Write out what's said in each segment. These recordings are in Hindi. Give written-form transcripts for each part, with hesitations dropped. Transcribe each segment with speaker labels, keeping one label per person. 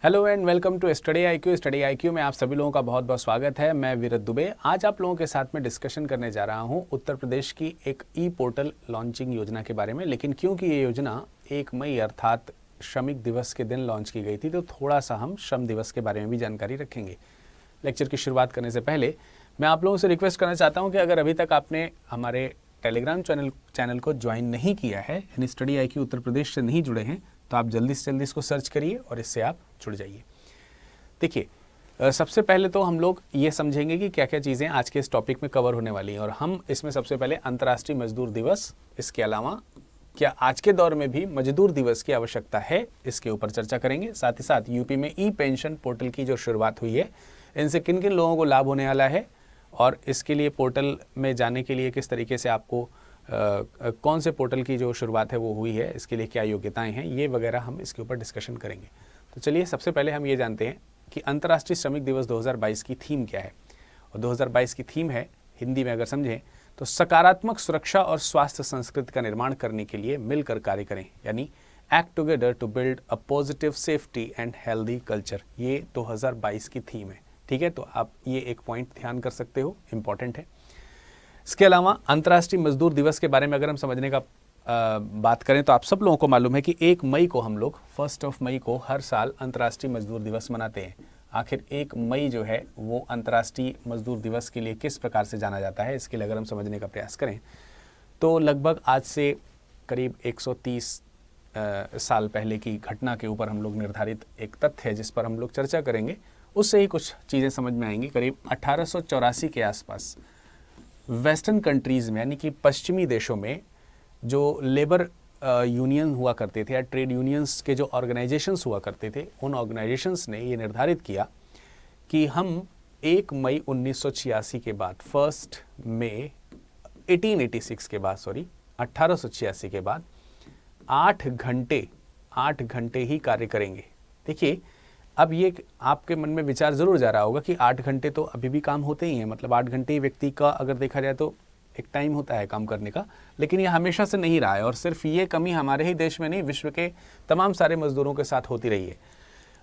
Speaker 1: Hello and welcome to study IQ. Study IQ में आप सभी लोगों का बहुत बहुत स्वागत है। मैं वीरत दुबे आज आप लोगों के साथ में डिस्कशन करने जा रहा हूं उत्तर प्रदेश की एक ई पोर्टल लॉन्चिंग योजना के बारे में। लेकिन क्योंकि ये योजना 1 मई अर्थात श्रमिक दिवस के दिन लॉन्च की गई थी, तो थोड़ा सा हम श्रम दिवस के बारे में भी जानकारी रखेंगे। लेक्चर की शुरुआत करने से पहले मैं आप लोगों से रिक्वेस्ट करना चाहता हूँ कि अगर अभी तक आपने हमारे टेलीग्राम चैनल को ज्वाइन नहीं किया है, यानी स्टडी आईक्यू उत्तर प्रदेश से नहीं जुड़े हैं, तो आप जल्दी से जल्दी इसको सर्च करिए और इससे आप जुड़ जाइए। देखिए, सबसे पहले तो हम लोग ये समझेंगे कि क्या क्या चीज़ें आज के इस टॉपिक में कवर होने वाली हैं। और हम इसमें सबसे पहले अंतर्राष्ट्रीय मजदूर दिवस, इसके अलावा क्या आज के दौर में भी मजदूर दिवस की आवश्यकता है, इसके ऊपर चर्चा करेंगे। साथ ही साथ यूपी में ई पेंशन पोर्टल की जो शुरुआत हुई है, इनसे किन किन लोगों को लाभ होने वाला है और इसके लिए पोर्टल में जाने के लिए किस तरीके से आपको कौन से पोर्टल की जो शुरुआत है वो हुई है, इसके लिए क्या योग्यताएं हैं, ये वगैरह हम इसके ऊपर डिस्कशन करेंगे। तो चलिए सबसे पहले हम ये जानते हैं कि अंतर्राष्ट्रीय श्रमिक दिवस 2022 की थीम क्या है। और 2022 की थीम है, हिंदी में अगर समझें तो सकारात्मक सुरक्षा और स्वास्थ्य संस्कृति का निर्माण करने के लिए मिलकर कार्य करें, यानी act together to build a positive safety and healthy culture. ये 2022 की थीम है, ठीक है। तो आप ये एक पॉइंट ध्यान कर सकते हो, इंपॉर्टेंट है। इसके अलावा अंतर्राष्ट्रीय मजदूर दिवस के बारे में अगर हम समझने का बात करें तो आप सब लोगों को मालूम है कि 1 मई को हम लोग 1 मई को हर साल अंतर्राष्ट्रीय मजदूर दिवस मनाते हैं। आखिर 1 मई जो है वो अंतर्राष्ट्रीय मजदूर दिवस के लिए किस प्रकार से जाना जाता है, इसके लिए अगर हम समझने का प्रयास करें तो लगभग आज से करीब 130 साल पहले की घटना के ऊपर हम लोग निर्धारित एक तथ्य है जिस पर हम लोग चर्चा करेंगे, उससे ही कुछ चीज़ें समझ में आएंगी। करीब 1884 के आसपास वेस्टर्न कंट्रीज़ में, यानी कि पश्चिमी देशों में, जो लेबर यूनियन हुआ करते थे या ट्रेड यूनियंस के जो ऑर्गेनाइजेशंस हुआ करते थे, उन ऑर्गेनाइजेशंस ने ये निर्धारित किया कि हम 1 मई 1986 के बाद, 1 मई 1886 के बाद, 1886 के बाद 8 घंटे ही कार्य करेंगे। देखिए, अब ये आपके मन में विचार ज़रूर जा रहा होगा कि 8 घंटे तो अभी भी काम होते ही हैं, मतलब 8 घंटे ही व्यक्ति का अगर देखा जाए तो एक टाइम होता है काम करने का। लेकिन ये हमेशा से नहीं रहा है और सिर्फ ये कमी हमारे ही देश में नहीं, विश्व के तमाम सारे मजदूरों के साथ होती रही है।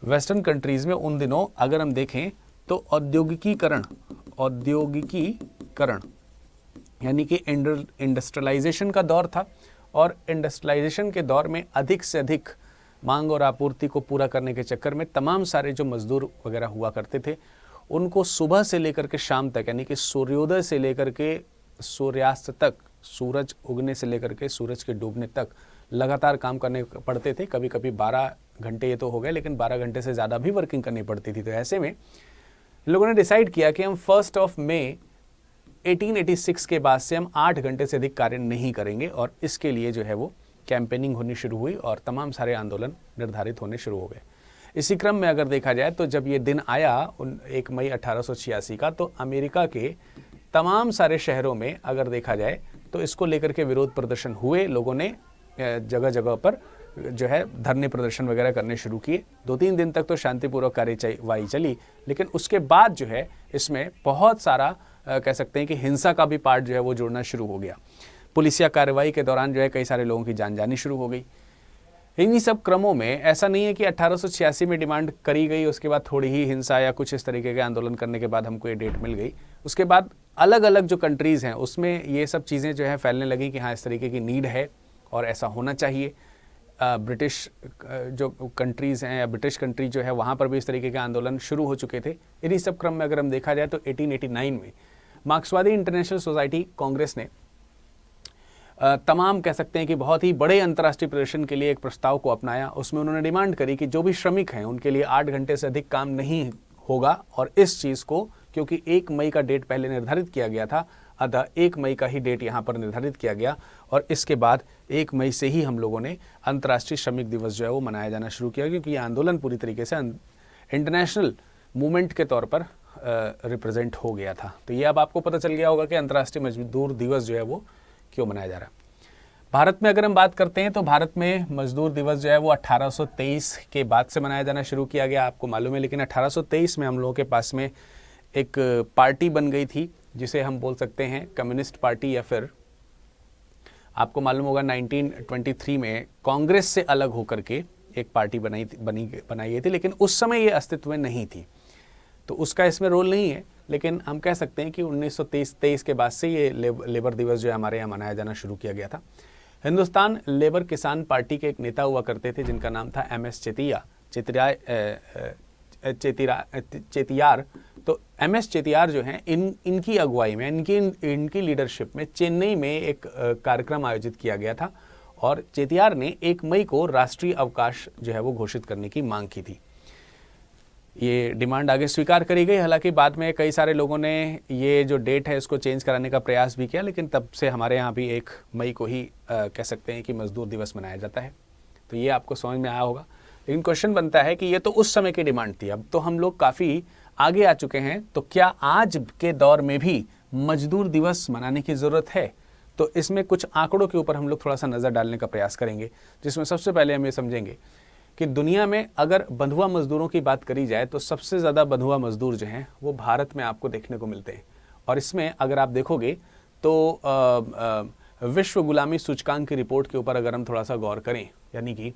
Speaker 1: वेस्टर्न कंट्रीज़ में उन दिनों अगर हम देखें तो औद्योगिकीकरण यानी कि इंडस्ट्रियलाइजेशन का दौर था। और इंडस्ट्रियलाइजेशन के दौर में अधिक से अधिक मांग और आपूर्ति को पूरा करने के चक्कर में तमाम सारे जो मजदूर वगैरह हुआ करते थे, उनको सुबह से लेकर के शाम तक, यानी कि सूर्योदय से लेकर के सूर्यास्त तक, सूरज उगने से लेकर के सूरज के डूबने तक लगातार काम करने पड़ते थे। कभी कभी 12 घंटे ये तो हो गए, लेकिन 12 घंटे से ज़्यादा भी वर्किंग करनी पड़ती थी। तो ऐसे में लोगों ने डिसाइड किया कि हम 1 मई 1886 के बाद से हम 8 घंटे से अधिक कार्य नहीं करेंगे। और इसके लिए जो है वो कैंपेनिंग होनी शुरू हुई और तमाम सारे आंदोलन निर्धारित होने शुरू हो गए। इसी क्रम में अगर देखा जाए तो जब ये दिन आया 1 मई 1886 का, तो अमेरिका के तमाम सारे शहरों में अगर देखा जाए तो इसको लेकर के विरोध प्रदर्शन हुए। लोगों ने जगह जगह पर जो है धरने प्रदर्शन वगैरह करने शुरू किए। 2-3 दिन तक तो शांतिपूर्वक कार्यवाही चली, लेकिन उसके बाद जो है इसमें बहुत सारा कह सकते हैं कि हिंसा का भी पार्ट जो है वो जुड़ना शुरू हो गया। पुलिसिया कार्रवाई के दौरान जो है कई सारे लोगों की जान जानी शुरू हो गई। इन्हीं सब क्रमों में ऐसा नहीं है कि 1886 में डिमांड करी गई, उसके बाद थोड़ी ही हिंसा या कुछ इस तरीके के आंदोलन करने के बाद हमको ये डेट मिल गई। उसके बाद अलग अलग जो कंट्रीज़ हैं उसमें ये सब चीज़ें जो है फैलने लगी कि हाँ, इस तरीके की नीड है और ऐसा होना चाहिए। ब्रिटिश जो कंट्रीज़ हैं या ब्रिटिश कंट्री जो है वहाँ पर भी इस तरीके के आंदोलन शुरू हो चुके थे। इन्हीं सब क्रम में अगर हम देखा जाए तो 1889 में मार्क्सवादी इंटरनेशनल सोसाइटी कांग्रेस ने तमाम कह सकते हैं कि बहुत ही बड़े अंतर्राष्ट्रीय प्रदर्शन के लिए एक प्रस्ताव को अपनाया। उसमें उन्होंने डिमांड करी कि जो भी श्रमिक हैं उनके लिए 8 घंटे से अधिक काम नहीं होगा। और इस चीज़ को क्योंकि 1 मई का डेट पहले निर्धारित किया गया था, अतः 1 मई का ही डेट यहाँ पर निर्धारित किया गया। और इसके बाद 1 मई से ही हम लोगों ने अंतर्राष्ट्रीय श्रमिक दिवस जो है वो मनाया जाना शुरू किया, क्योंकि ये आंदोलन पूरी तरीके से इंटरनेशनल मूवमेंट के तौर पर रिप्रेजेंट हो गया था। तो ये अब आपको पता चल गया होगा कि अंतर्राष्ट्रीय मजदूर दिवस जो है वो क्यों मनाया जा रहा है। भारत में अगर हम बात करते हैं तो भारत में मजदूर दिवस जो है वो 1823 के बाद से मनाया जाना शुरू किया गया, आपको मालूम है। लेकिन 1823 में हम लोगों के पास में एक पार्टी बन गई थी जिसे हम बोल सकते हैं कम्युनिस्ट पार्टी, या फिर आपको मालूम होगा 1923 में कांग्रेस से अलग होकर के एक पार्टी बनाई गई थी, लेकिन उस समय ये अस्तित्व में नहीं थी, तो उसका इसमें रोल नहीं है। लेकिन हम कह सकते हैं कि 1923 के बाद से ये लेबर दिवस जो है हमारे यहाँ मनाया जाना शुरू किया गया था। हिंदुस्तान लेबर किसान पार्टी के एक नेता हुआ करते थे जिनका नाम था MS चेतियार। तो MS चेतियार जो हैं, इनकी अगुवाई में, इनकी लीडरशिप में चेन्नई में एक कार्यक्रम आयोजित किया गया था और चेतियार ने 1 मई को राष्ट्रीय अवकाश जो है वो घोषित करने की मांग की थी। ये डिमांड आगे स्वीकार करी गई, हालांकि बाद में कई सारे लोगों ने ये जो डेट है इसको चेंज कराने का प्रयास भी किया, लेकिन तब से हमारे यहाँ भी 1 मई को ही कह सकते हैं कि मजदूर दिवस मनाया जाता है। तो ये आपको समझ में आया होगा। लेकिन क्वेश्चन बनता है कि ये तो उस समय की डिमांड थी, अब तो हम लोग काफ़ी आगे आ चुके हैं, तो क्या आज के दौर में भी मजदूर दिवस मनाने की ज़रूरत है? तो इसमें कुछ आंकड़ों के ऊपर हम लोग थोड़ा सा नज़र डालने का प्रयास करेंगे, जिसमें सबसे पहले हम ये समझेंगे कि दुनिया में अगर बंधुआ मजदूरों की बात करी जाए तो सबसे ज़्यादा बंधुआ मजदूर जो हैं वो भारत में आपको देखने को मिलते हैं। और इसमें अगर आप देखोगे तो विश्व गुलामी सूचकांक की रिपोर्ट के ऊपर अगर हम थोड़ा सा गौर करें, यानी कि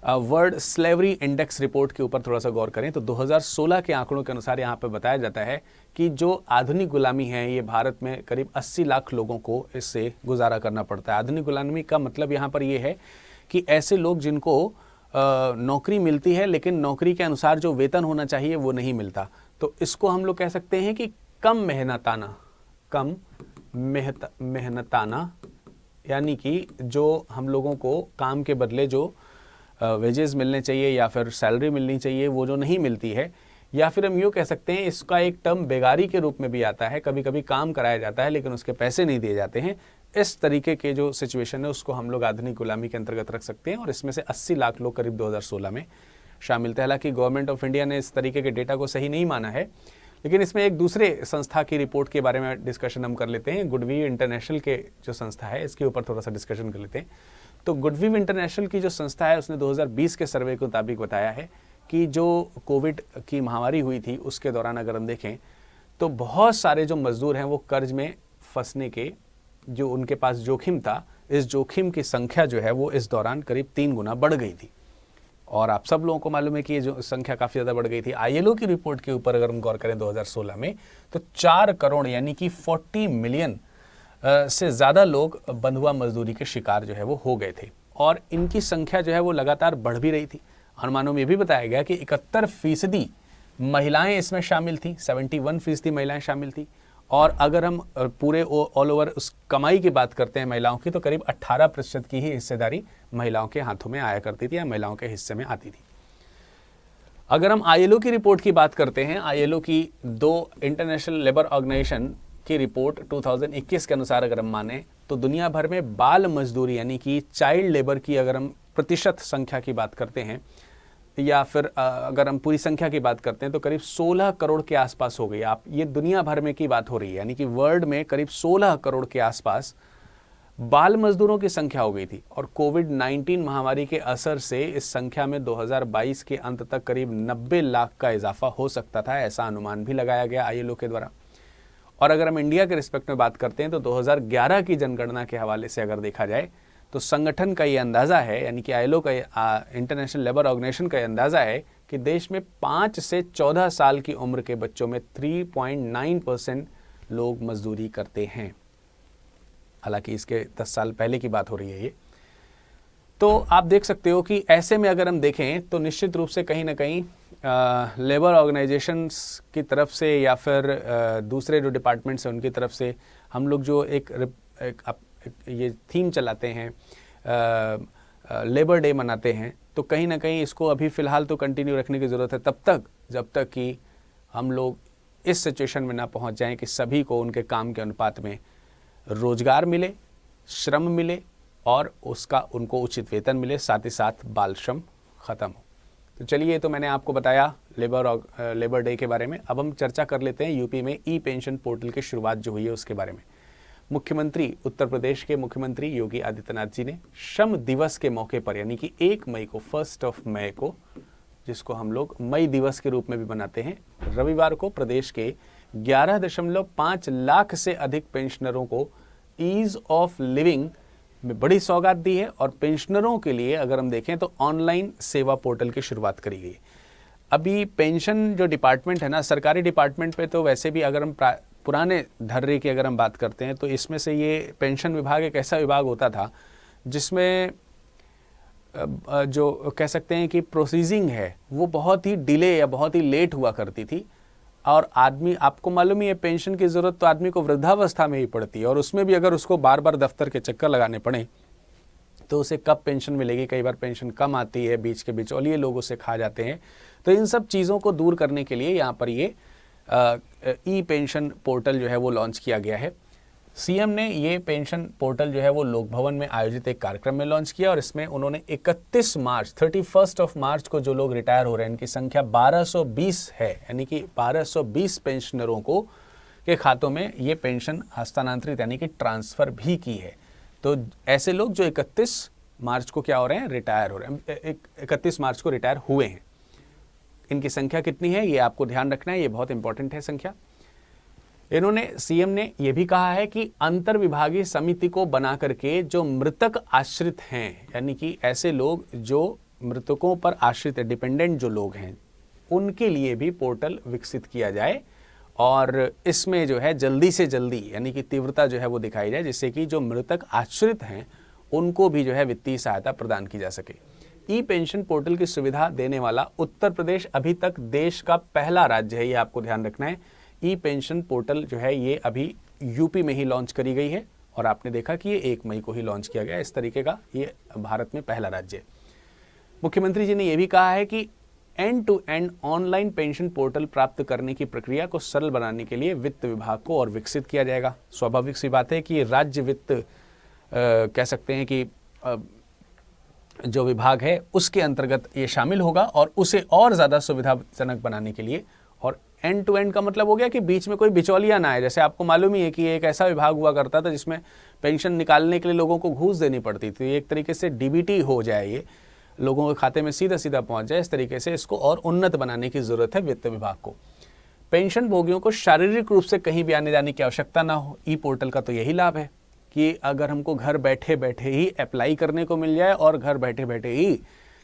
Speaker 1: वर्ल्ड स्लेवरी इंडेक्स रिपोर्ट के ऊपर थोड़ा सा गौर करें, तो 2016 के आंकड़ों के अनुसार यहाँ पर बताया जाता है कि जो आधुनिक गुलामी है ये भारत में करीब 80 लाख लोगों को इससे गुजारा करना पड़ता है। आधुनिक गुलामी का मतलब यहाँ पर ये है कि ऐसे लोग जिनको नौकरी मिलती है लेकिन नौकरी के अनुसार जो वेतन होना चाहिए वो नहीं मिलता, तो इसको हम लोग कह सकते हैं कि कम मेहनताना, यानी कि जो हम लोगों को काम के बदले जो वेजेस मिलने चाहिए या फिर सैलरी मिलनी चाहिए वो जो नहीं मिलती है, या फिर हम यूँ कह सकते हैं इसका एक टर्म बेगारी के रूप में भी आता है। कभी कभी काम कराया जाता है लेकिन उसके पैसे नहीं दिए जाते हैं। इस तरीके के जो सिचुएशन है उसको हम लोग आधुनिक गुलामी के अंतर्गत रख सकते हैं और इसमें से 80 लाख लोग करीब 2016 में शामिल थे। हालांकि गवर्नमेंट ऑफ इंडिया ने इस तरीके के डेटा को सही नहीं माना है, लेकिन इसमें एक दूसरे संस्था की रिपोर्ट के बारे में डिस्कशन हम कर लेते हैं। गुडविव इंटरनेशनल के जो संस्था है इसके ऊपर थोड़ा सा डिस्कशन कर लेते हैं। तो गुडविव इंटरनेशनल की जो संस्था है उसने 2020 के सर्वे के मुताबिक बताया है कि जो कोविड की महामारी हुई थी उसके दौरान अगर हम देखें तो बहुत सारे जो मजदूर हैं वो कर्ज में फंसने के जो उनके पास जोखिम था, इस जोखिम की संख्या जो है वो इस दौरान करीब 3 गुना बढ़ गई थी। और आप सब लोगों को मालूम है कि ये जो संख्या काफ़ी ज़्यादा बढ़ गई थी। ILO की रिपोर्ट के ऊपर अगर हम गौर करें 2016 में तो 4 करोड़ यानी कि 40 मिलियन से ज़्यादा लोग बंधुआ मजदूरी के शिकार जो है वो हो गए थे और इनकी संख्या जो है वो लगातार बढ़ भी रही थी। अनुमानों में भी बताया गया कि 71% महिलाएं इसमें शामिल थी, 71% महिलाएं शामिल थी। और अगर हम पूरे ऑल ओवर उस कमाई की बात करते हैं महिलाओं की, तो करीब 18% की ही हिस्सेदारी महिलाओं के हाथों में आया करती थी या महिलाओं के हिस्से में आती थी। अगर हम ILO की रिपोर्ट की बात करते हैं, ILO की 2 इंटरनेशनल लेबर ऑर्गेनाइजेशन की रिपोर्ट 2021 के अनुसार अगर हम माने तो दुनिया भर में बाल मजदूरी यानी कि चाइल्ड लेबर की अगर हम प्रतिशत संख्या की बात करते हैं या फिर अगर हम पूरी संख्या की बात करते हैं तो करीब 16 करोड़ के आसपास हो गई। आप ये दुनिया भर में की बात हो रही है, यानी कि वर्ल्ड में करीब 16 करोड़ के आसपास बाल मजदूरों की संख्या हो गई थी। और कोविड-19 महामारी के असर से इस संख्या में 2022 के अंत तक करीब 90 लाख का इजाफा हो सकता था, ऐसा अनुमान भी लगाया गया ILO के द्वारा। और अगर हम इंडिया के रिस्पेक्ट में बात करते हैं तो 2011 की जनगणना के हवाले से अगर देखा जाए तो संगठन का ये अंदाज़ा है, यानी कि ILO का इंटरनेशनल लेबर ऑर्गेनाइजेशन का ये अंदाज़ा है कि देश में 5 से 14 साल की उम्र के बच्चों में 3.9% लोग मजदूरी करते हैं। हालांकि इसके 10 साल पहले की बात हो रही है ये। तो आप देख सकते हो कि ऐसे में अगर हम देखें तो निश्चित रूप से कहीं ना कहीं लेबर ऑर्गेनाइजेशंस की तरफ से या फिर दूसरे जो डिपार्टमेंट्स हैं उनकी तरफ से हम लोग जो एक ये थीम चलाते हैं, लेबर डे मनाते हैं, तो कहीं ना कहीं इसको अभी फ़िलहाल तो कंटिन्यू रखने की ज़रूरत है तब तक जब तक कि हम लोग इस सिचुएशन में ना पहुंच जाएं कि सभी को उनके काम के अनुपात में रोज़गार मिले, श्रम मिले और उसका उनको उचित वेतन मिले, साथ ही साथ बाल श्रम ख़त्म हो। तो चलिए, तो मैंने आपको बताया लेबर डे के बारे में। अब हम चर्चा कर लेते हैं यूपी में ई पेंशन पोर्टल की शुरुआत जो हुई है उसके बारे में। मुख्यमंत्री, उत्तर प्रदेश के मुख्यमंत्री योगी आदित्यनाथ जी ने श्रम दिवस के मौके पर यानी कि 1 मई को, 1 मई को, जिसको हम लोग मई दिवस के रूप में भी मनाते हैं, रविवार को प्रदेश के 11.5 लाख से अधिक पेंशनरों को ईज ऑफ लिविंग में बड़ी सौगात दी है। और पेंशनरों के लिए अगर हम देखें तो ऑनलाइन सेवा पोर्टल की शुरुआत करी गई। अभी पेंशन जो डिपार्टमेंट है ना, सरकारी डिपार्टमेंट पे तो वैसे भी अगर हम पुराने धर्रे की अगर हम बात करते हैं तो इसमें से ये पेंशन विभाग एक ऐसा विभाग होता था जिसमें जो कह सकते हैं कि प्रोसीजिंग है वो बहुत ही डिले या बहुत ही लेट हुआ करती थी। और आदमी, आपको मालूम ही है, पेंशन की ज़रूरत तो आदमी को वृद्धावस्था में ही पड़ती है, और उसमें भी अगर उसको बार बार दफ्तर के चक्कर लगाने पड़े तो उसे कब पेंशन मिलेगी, कई बार पेंशन कम आती है, बीच के बिचौलिए लोग उसे खा जाते हैं। तो इन सब चीज़ों को दूर करने के लिए यहाँ पर ये ई पेंशन पोर्टल जो है वो लॉन्च किया गया है। सीएम ने ये पेंशन पोर्टल जो है वो लोक भवन में आयोजित एक कार्यक्रम में लॉन्च किया, और इसमें उन्होंने 31 मार्च को जो लोग रिटायर हो रहे हैं इनकी संख्या 1220 है, यानी कि 1220 पेंशनरों को के खातों में ये पेंशन हस्तांतरित यानी कि ट्रांसफ़र भी की है। तो ऐसे लोग जो 31 मार्च को क्या हो रहे हैं, रिटायर हो रहे हैं, 31 मार्च को रिटायर हुए हैं, इनकी संख्या कितनी है ये आपको ध्यान रखना है, ये बहुत इंपॉर्टेंट है संख्या। इन्होंने, सीएम ने यह भी कहा है कि अंतर विभागीय समिति को बना करके जो मृतक आश्रित हैं, यानी कि ऐसे लोग जो मृतकों पर आश्रित है, डिपेंडेंट जो लोग हैं, उनके लिए भी पोर्टल विकसित किया जाए, और इसमें जो है जल्दी से जल्दी यानी कि तीव्रता जो है वो दिखाई जाए, जिससे कि जो मृतक आश्रित हैं उनको भी जो है वित्तीय सहायता प्रदान की जा सके। ई पेंशन पोर्टल की सुविधा देने वाला उत्तर प्रदेश अभी तक देश का पहला राज्य है, ये आपको ध्यान रखना है। ई पेंशन पोर्टल जो है ये अभी यूपी में ही लॉन्च करी गई है, और आपने देखा कि ये 1 मई को ही लॉन्च किया गया। इस तरीके का ये भारत में पहला राज्य है। मुख्यमंत्री जी ने यह भी कहा है कि end to end online pension portal प्राप्त करने की प्रक्रिया को सरल बनाने के लिए वित्त विभाग को और विकसित किया जाएगा। स्वाभाविक सी बात है कि राज्य वित्त कह सकते हैं कि जो विभाग है उसके अंतर्गत ये शामिल होगा, और उसे और ज़्यादा सुविधाजनक बनाने के लिए। और एंड टू एंड का मतलब हो गया कि बीच में कोई बिचौलिया ना आए। जैसे आपको मालूम ही है कि एक ऐसा विभाग हुआ करता था जिसमें पेंशन निकालने के लिए लोगों को घूस देनी पड़ती थी। एक तरीके से डीबीटी हो जाए, ये लोगों के खाते में सीधा सीधा पहुंच जाए। इस तरीके से इसको और उन्नत बनाने की ज़रूरत है वित्त विभाग को। पेंशन भोगियों को शारीरिक रूप से कहीं भी आने जाने की आवश्यकता ना हो। ई पोर्टल का तो यही लाभ है कि अगर हमको घर बैठे बैठे ही अप्लाई करने को मिल जाए, और घर बैठे बैठे ही,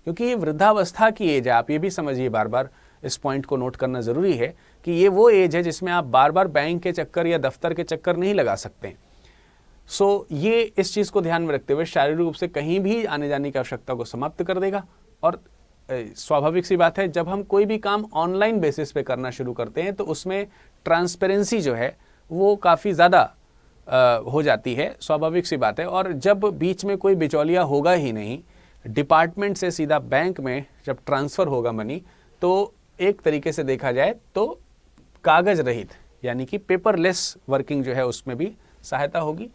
Speaker 1: क्योंकि ये वृद्धावस्था की एज है, आप ये भी समझिए, बार बार इस पॉइंट को नोट करना ज़रूरी है कि ये वो एज है जिसमें आप बार बार बैंक के चक्कर या दफ्तर के चक्कर नहीं लगा सकते। सो ये इस चीज़ को ध्यान में रखते हुए शारीरिक रूप से कहीं भी आने जाने की आवश्यकता को समाप्त कर देगा। और स्वाभाविक सी बात है, जब हम कोई भी काम ऑनलाइन बेसिस पे करना शुरू करते हैं तो उसमें ट्रांसपेरेंसी जो है वो काफ़ी ज़्यादा हो जाती है, स्वाभाविक सी बात है। और जब बीच में कोई बिचौलिया होगा ही नहीं, डिपार्टमेंट से सीधा बैंक में जब ट्रांसफ़र होगा मनी, तो एक तरीके से देखा जाए तो कागज़ रहित यानी कि पेपरलेस वर्किंग जो है उसमें भी सहायता होगी।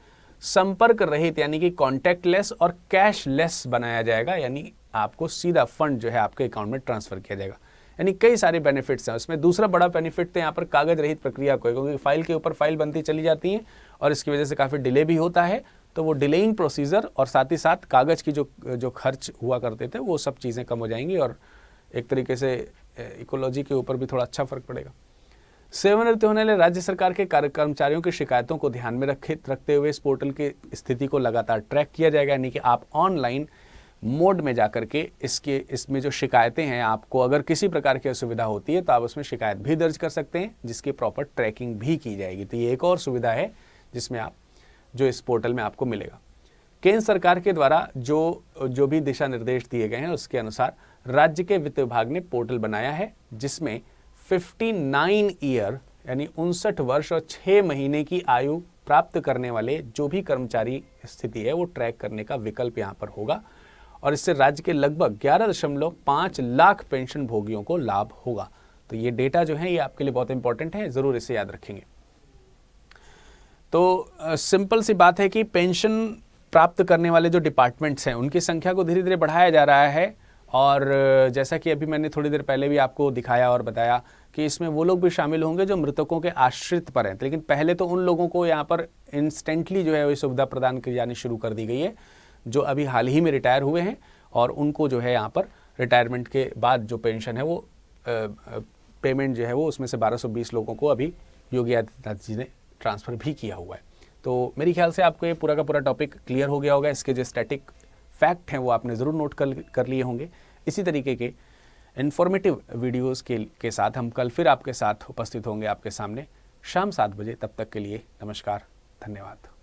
Speaker 1: संपर्क रहित यानी कि कॉन्टैक्टलेस और कैशलेस बनाया जाएगा, यानी आपको सीधा फंड जो है आपके अकाउंट में ट्रांसफ़र किया जाएगा। यानी कई सारे बेनिफिट्स हैं उसमें। दूसरा बड़ा बेनिफिट तो यहाँ पर कागज़ रहित प्रक्रिया को है, क्योंकि फाइल के ऊपर फाइल बनती चली जाती है और इसकी वजह से काफ़ी डिले भी होता है। तो वो डिलेइंग प्रोसीजर और साथ ही साथ कागज़ की जो खर्च हुआ करते थे वो सब चीज़ें कम हो जाएंगी, और एक तरीके से इकोलॉजी के ऊपर भी थोड़ा अच्छा फर्क पड़ेगा। सेवानिवृत्त होने वाले राज्य सरकार के कर्मचारियों की शिकायतों को ध्यान में रखते हुए इस पोर्टल की स्थिति को लगातार ट्रैक किया जाएगा, यानी कि आप ऑनलाइन मोड में जाकर के इसमें जो शिकायतें हैं, आपको अगर किसी प्रकार की असुविधा होती है तो आप उसमें शिकायत भी दर्ज कर सकते हैं, जिसकी प्रॉपर ट्रैकिंग भी की जाएगी। तो ये एक और सुविधा है जिसमें जो इस पोर्टल में आपको मिलेगा। केंद्र सरकार के द्वारा जो भी दिशा निर्देश दिए गए हैं उसके अनुसार राज्य के वित्त विभाग ने पोर्टल बनाया है, जिसमें 59 ईयर यानी 59 वर्ष और 6 महीने की आयु प्राप्त करने वाले जो भी कर्मचारी स्थिति है वो ट्रैक करने का विकल्प यहाँ पर होगा, और इससे राज्य के लगभग 11.5 लाख पेंशन भोगियों को लाभ होगा। तो ये डेटा जो है ये आपके लिए बहुत इंपॉर्टेंट है, ज़रूर इसे याद रखेंगे। तो सिंपल सी बात है कि पेंशन प्राप्त करने वाले जो डिपार्टमेंट्स हैं उनकी संख्या को धीरे धीरे बढ़ाया जा रहा है, और जैसा कि अभी मैंने थोड़ी देर पहले भी आपको दिखाया और बताया कि इसमें वो लोग भी शामिल होंगे जो मृतकों के आश्रित पर हैं। लेकिन पहले तो उन लोगों को यहाँ पर इंस्टेंटली जो है वो सुविधा प्रदान की जानी शुरू कर दी गई है जो अभी हाल ही में रिटायर हुए हैं, और उनको जो है यहाँ पर रिटायरमेंट के बाद जो पेंशन है वो पेमेंट जो है वो उसमें से 1220 लोगों को अभी योगी आदित्यनाथ जी ने ट्रांसफ़र भी किया हुआ है। तो मेरे ख्याल से आपको ये पूरा का पूरा टॉपिक क्लियर हो गया होगा। इसके जो स्टैटिक फैक्ट हैं वो आपने ज़रूर नोट कर लिए होंगे। इसी तरीके के इन्फॉर्मेटिव वीडियोस के साथ हम कल फिर आपके साथ उपस्थित होंगे आपके सामने शाम 7 बजे। तब तक के लिए नमस्कार, धन्यवाद।